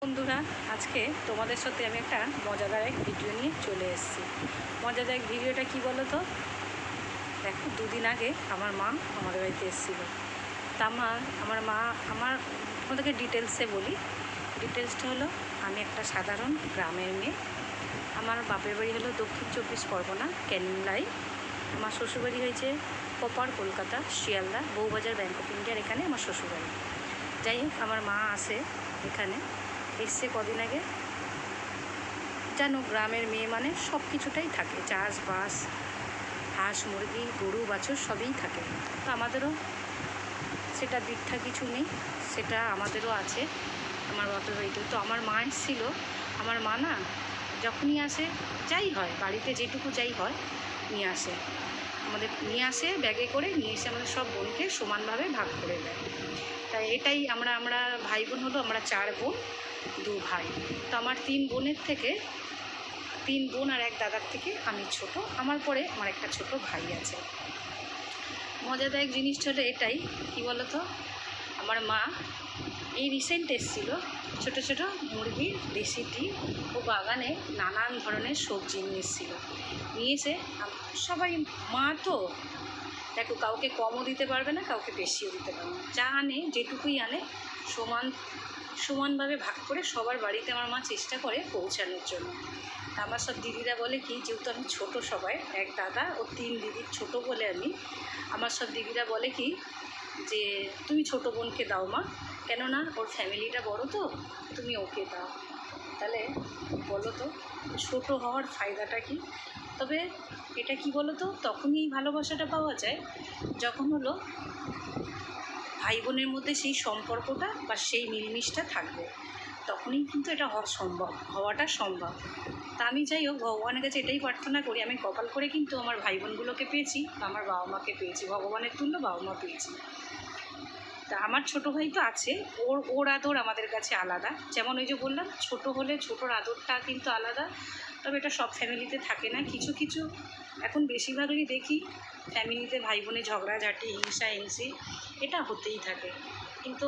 বন্ধুরা, আজকে তোমাদের সাথে আমি একটা মজাদার এক ভিডিও নিয়ে চলে এসেছি। মজাদার এক ভিডিওটা কি বলো তো? দেখো, দুদিন আগে আমার মা আমাদের বাড়িতে এসেছিলো। তা আমার মা তোমাদেরকে ডিটেলসে বলি। ডিটেলসটা হলো, আমি একটা সাধারণ গ্রামের মেয়ে। আমার বাপের বাড়ি হলো দক্ষিণ 24 পরগনা, ক্যানিংলাই। আমার শ্বশুরবাড়ি হয়েছে proper Kolkata, Sealdah, Bowbazar, bank of ইন্ডিয়ার এখানে আমার শ্বশুরবাড়ি। যাই হোক, আমার মা আসে এখানে, এসছে কদিন আগে। জানো, গ্রামের মেয়ে মানে সব কিছুটাই থাকে, চাষবাস, হাঁস মুরগি গরু বাছুর সবই থাকে। তো আমাদেরও সেটা দীক্ষা কিছু নেই, সেটা আমাদেরও আছে আমার বাপের বাড়িতে। তো আমার মা এসেছিলো। আমার মা না, যখনই আসে, যাই হয় বাড়িতে যেটুকু যাই হয় নিয়ে আসে, আমাদের নিয়ে আসে ব্যাগে করে নিয়ে এসে আমাদের সব বোনকে সমানভাবে ভাগ করে দেয়। তাই এটাই আমরা ভাই বোন হলো, আমরা 4 বোন 2 ভাই। তো আমার 3 বোনের থেকে 3 বোন আর এক দাদার থেকে আমি ছোট। আমার পরে আমার একটা ছোট ভাই আছে। মজাদায়ক জিনিসটা হলো এটাই, কি বলো তো, আমার মা এই রিসেন্ট এসেছিলো ছোটো ছোটো মুরগির দেশি ডিম ও বাগানে নানান ধরনের সবজি নিয়ে এসেছিলো। নিয়ে এসে সবাই, মা তো দেখো, কাউকে কমও দিতে পারবে না, কাউকে বেশিও দিতে পারবে না। যা আনে, যেটুকুই আনে, সমানভাবে ভাগ করে সবার বাড়িতে আমার মা চেষ্টা করে পৌঁছানোর জন্য। আমার সব দিদিরা বলে কি, যেহেতু আমি ছোট, সবাই এক দাদা ও 3 দিদির ছোট বলে আমার সব দিদিরা বলে কি, যে তুমি ছোট বোনকে দাও মা, কেননা ওর ফ্যামিলিটা বড়, তো তুমি ওকে দাও। তাহলে বলো তো, ছোট হওয়ার ফায়দাটা কি? তবে এটা কি বলো তো, তখনই ভালোবাসাটা পাওয়া যায় যখন হলো ভাই বোনের মধ্যে সেই সম্পর্কটা বা সেই মিলমিশটা থাকবে, তখনই কিন্তু এটা হওয়াটা সম্ভব। তা আমি যাই হোক, ভগবানের কাছে এটাই প্রার্থনা করি, আমি কপাল করে কিন্তু আমার ভাই বোনগুলোকে পেয়েছি, আমার বাবা মাকে পেয়েছি, ভগবানের তুল্য বাবা মা পেয়েছি। তা আমার ছোটো ভাই তো আছে, ওর আদর আমাদের কাছে আলাদা। যেমন ওই যে বললাম, ছোট হলে ছোটোর আদরটা কিন্তু আলাদা। তবে এটা সব ফ্যামিলিতে থাকে না, কিছু কিছু, এখন বেশিরভাগই দেখি ফ্যামিলিতে ভাই বোনে ঝগড়াঝাটি, হিংসি এটা হতেই থাকে। কিন্তু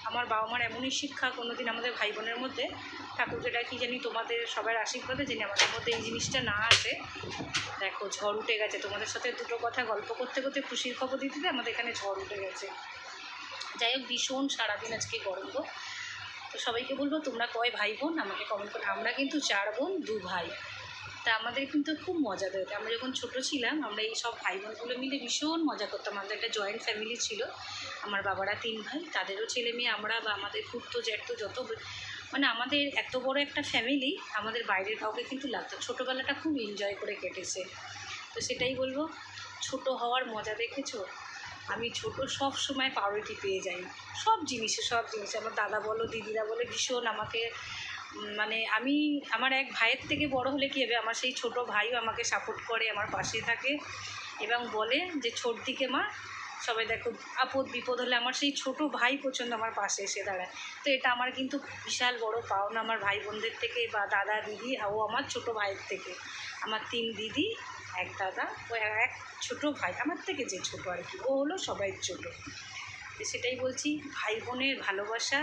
আমার বাবা মার এমনই শিক্ষা, কোনো দিন আমাদের ভাই বোনের মধ্যে, ঠাকুরকে ডাকি জানি তোমাদের সবার আশীর্বাদে যিনি আমাদের মধ্যে এই জিনিসটা না আসে। দেখো, ঝড় উঠে গেছে, তোমাদের সাথে দুটো কথা গল্প করতে করতে খুশির খবর দিতে আমাদের এখানে ঝড় উঠে গেছে। যাই হোক, ভীষণ সারাদিন আজকে গরম গো। তো সবাইকে বলবো, তোমরা কয় ভাই বোন আমাকে কমেন্ট করো। আমরা কিন্তু 4 বোন 2 ভাই। তা আমাদের কিন্তু খুব মজা দেয়। আমরা যখন ছোট ছিলাম, আমরা এই সব ভাই বোনগুলো মিলে ভীষণ মজা করতাম। আমাদের একটা জয়েন্ট ফ্যামিলি ছিল। আমার বাবারা 3 ভাই, তাদেরও ছেলে মেয়ে, আমরা বা আমাদের খুঁড়তো জ্যাঠতো যত, মানে আমাদের এত বড় একটা ফ্যামিলি, আমাদের বাইরের কাউকে কিন্তু লাগতো। ছোটোবেলাটা খুব এনজয় করে কেটেছে। তো সেটাই বলবো, ছোট হওয়ার মজা দেখেছো? আমি ছোট সব সময় প্রায়োরিটি পেয়ে যাই, সব জিনিসে। আমার দাদা বলো, দিদিরা বলে ভীষণ আমাকে, মানে আমার এক ভাইয়ের থেকে বড় হলে কী হবে, আমার সেই ছোট ভাইও আমাকে সাপোর্ট করে, আমার পাশে থাকে এবং বলে যে ছোট দিকে মা, সবাই দেখো আপদ বিপদ হলে আমার সেই ছোট ভাই পর্যন্ত আমার পাশে এসে দাঁড়ায়। তো এটা আমার কিন্তু বিশাল বড় পাওনা, আমার ভাই বোনদের থেকে বা দাদা দিদি, ও আমার ছোট ভাইয়ের থেকে। আমার 3 দিদি, এক দাদা ও এক ছোট ভাই, আমার থেকে যে ছোট আর কি, ও হলো সবাই ছোট। তো সেটাই বলছি, ভাই বোনের ভালোবাসা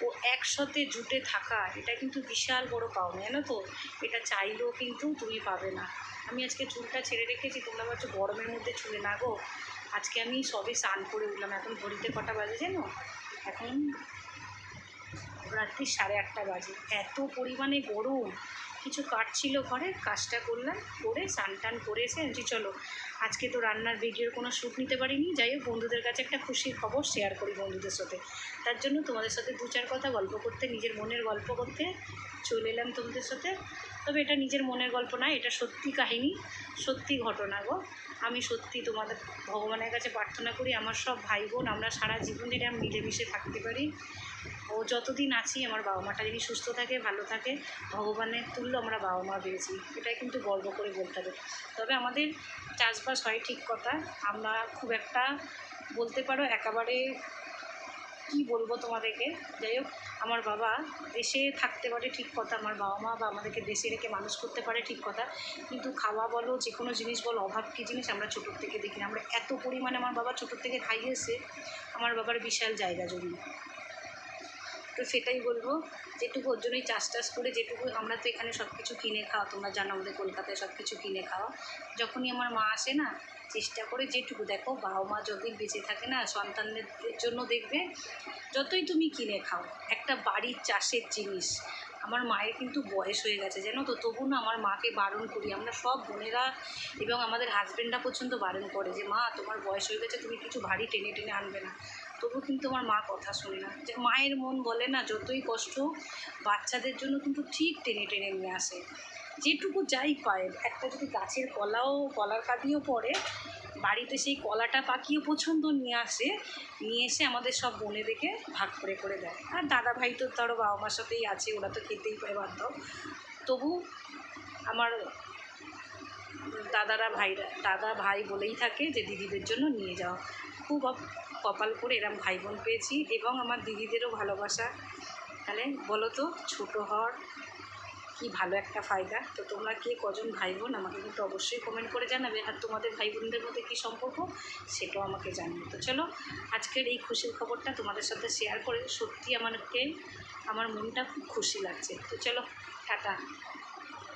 ও একসাথে জুটে থাকা, এটা কিন্তু বিশাল বড় পাওনা, জানো তো? এটা চাইলেও কিন্তু তুমি পাবে না। আমি আজকে চুলটা ছেড়ে রেখেছি, তোমরা ভাবছো গরমের মধ্যে চুলে, না গো, আজকে আমি সবে স্নান করে উঠলাম। এখন ঘড়িতে কটা বাজে জানো? এখন রাত্রি 8:30 বাজে। এত পরিমাণে গরম, কিছু কাজ ছিল ঘরে, কাজটা করলাম, করে স্নান টান করে এসে চলো, আজকে তো রান্নার ভিডিওর কোনো শ্যুট নিতে পারিনি। যাই হোক, বন্ধুদের কাছে একটা খুশির খবর শেয়ার করি বন্ধুদের সাথে। তার জন্য তোমাদের সাথে 2-4 কথা গল্প করতে, নিজের মনের গল্প করতে চলে এলাম তোমাদের সাথে। তবে এটা নিজের মনের গল্প নয়, এটা সত্যি কাহিনী, সত্যি ঘটনা গো। আমি সত্যি তোমাদের ভগবানের কাছে প্রার্থনা করি, আমার সব ভাই বোন আমরা সারা জীবন এরা মিলেমিশে থাকতে পারি। ও যতদিন আছি, আমার বাবা মাটা যদি সুস্থ থাকে, ভালো থাকে, ভগবানের তুল্য আমরা বাবা মা পেয়েছি, এটাই কিন্তু গর্ব করে বলতে হবে। তবে আমাদের চাষবাস হয় ঠিক কথা, আমরা খুব একটা বলতে পারো একেবারে, কী বলবো তোমাদেরকে। যাই হোক, আমার বাবা দেশে থাকতে পারে ঠিক কথা, আমার বাবা মা বা আমাদেরকে দেশে রেখে মানুষ করতে পারে ঠিক কথা, কিন্তু খাওয়া বলো, যে কোনো জিনিস বলো, অভাব কী জিনিস আমরা ছোটোর থেকে দেখি না। আমরা এত পরিমাণে আমার বাবা ছোটোর থেকে খাইয়েছে, আমার বাবার বিশাল জায়গা জমি। তো সেটাই বলবো, যেটুকু ওর জন্যই চাষ টাস করে, যেটুকু আমরা তো এখানে সব কিছু কিনে খাওয়া, তোমরা জানো আমাদের কলকাতায় সব কিছু কিনে খাওয়া। যখনই আমার মা আসে না, চেষ্টা করে যেটুকু, দেখো বাবা মা যতদিন বেঁচে থাকে না, সন্তানদের জন্য দেখবে যতই তুমি কিনে খাও, একটা বাড়ির চাষের জিনিস। আমার মায়ের কিন্তু বয়স হয়ে গেছে জানো তো, তবু না আমার মাকে বারণ করি, আমরা সব বোনেরা এবং আমাদের হাজব্যান্ডরা পর্যন্ত বারণ করে যে মা তোমার বয়স হয়ে গেছে, তুমি কিছু ভারী টেনে টেনে আনবে না। তবু কিন্তু আমার মা কথা শোনে না। যে মায়ের মন বলে না, যতই কষ্ট বাচ্চাদের জন্য কিন্তু ঠিক টেনে টেনে নিয়ে আসে। যেটুকু যাই পায়, একটা যদি গাছের কলার কাঁদিও পড়ে, বাড়িতে সেই কলাটা পাকিয়ে পছন্দ নিয়ে আসে, নিয়ে এসে আমাদের সব বোনেদেরকে ভাগ করে করে দেয়। আর দাদা ভাই তো তারও বাবা মার সাথেই আছে, ওরা তো খেতেই পায় বাধ্য। তবু আমার দাদা ভাই বলেই থাকে যে দিদিদের জন্য নিয়ে যাও। খুব কপাল করে এরম ভাই বোন পেয়েছি, এবং আমার দিদিদেরও ভালোবাসা। তাহলে বলো তো, ছোটো হওয়ার কি ভালো একটা ফায়দা। তো তোমরা কে কজন ভাই বোন আমাকে কিন্তু অবশ্যই কমেন্ট করে জানাবে, আর তোমাদের ভাই বোনদের মধ্যে কী সম্পর্ক সেটাও আমাকে জানিয়ে। তো চলো, আজকের এই খুশির খবরটা তোমাদের সাথে শেয়ার করে সত্যি আমার মনটা খুব খুশি লাগছে। তো চলো, টাটা।